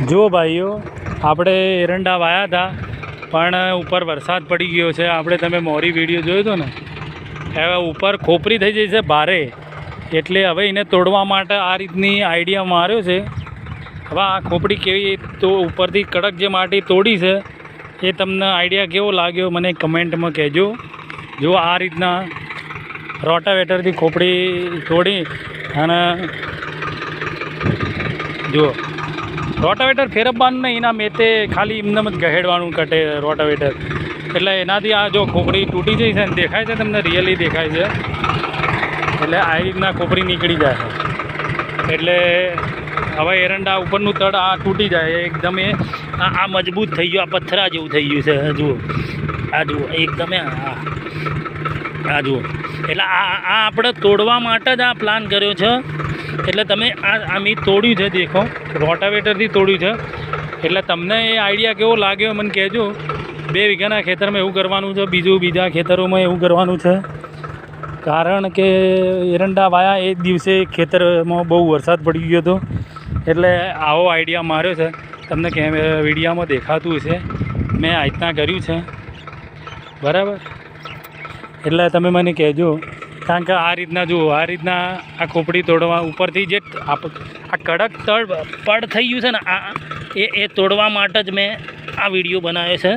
જુઓ ભાઈઓ, આપણે એરંડા વાયા હતા પણ ઉપર વરસાદ પડી ગયો છે. આપણે તમે મોરી વિડીયો જોયો હતો ને, હવે ઉપર ખોપરી થઈ જઈ છે ભારે, એટલે હવે એને તોડવા માટે આ રીતની આઈડિયા માર્યો છે. હવે આ ખોપડી કેવી તો ઉપરથી કડક જે માટી તોડી છે એ તમને આઈડિયા કેવો લાગ્યો મને કમેન્ટમાં કહેજો. જો આ રીતના રોટાવેટરથી ખોપડી તોડી અને જુઓ રોટાવેટર ફેરવવાનું નહીં, એના મેતે ખાલી એમને જ ગહેડવાનું કટે રોટાવેટર, એટલે એનાથી આ જો ખોપડી તૂટી જાય છે ને, દેખાય છે તમને, રિયલી દેખાય છે. એટલે આ રીતના ખોપડી નીકળી જાય છે. એટલે હવે એરંડા ઉપરનું તળ આ તૂટી જાય એકદમ. આ મજબૂત થઈ ગયું, આ પથ્થરા જેવું થઈ ગયું છે. જુઓ આ જુઓ એકદમ આ જુઓ. એટલે આ આપણે તોડવા માટે જ આ પ્લાન કર્યો છે. એટલે તમે આ મેં તોડ્યું છે, દેખો રોટાવેટરથી તોડ્યું છે. એટલે તમને એ આઈડિયા કેવો લાગ્યો મને કહેજો. 2 વીઘાના ખેતરમાં એવું કરવાનું છે, બીજા ખેતરોમાં એવું કરવાનું છે. કારણ કે એરંડા વાયા એ દિવસે ખેતરમાં બહુ વરસાદ પડી ગયો હતો, એટલે આવો આઈડિયા માર્યો છે. તમને વિડીયામાં દેખાતું હશે, મેં આ રીતના કર્યું છે, બરાબર. એટલે તમે મને કહેજો, કારણ કે આ રીતના જુઓ, આ રીતના આ ખોપડી તોડવા ઉપરથી જે આ કડક તળ પડ થઈ ગયું છે ને, એ તોડવા માટે જ મેં આ વિડીયો બનાવ્યો છે,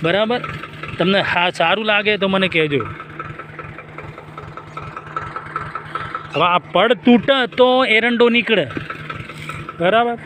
બરાબર. તમને હા સારું લાગે તો મને કહેજો. હવે આ પડ તૂટે તો એરંડો નીકળે, બરાબર.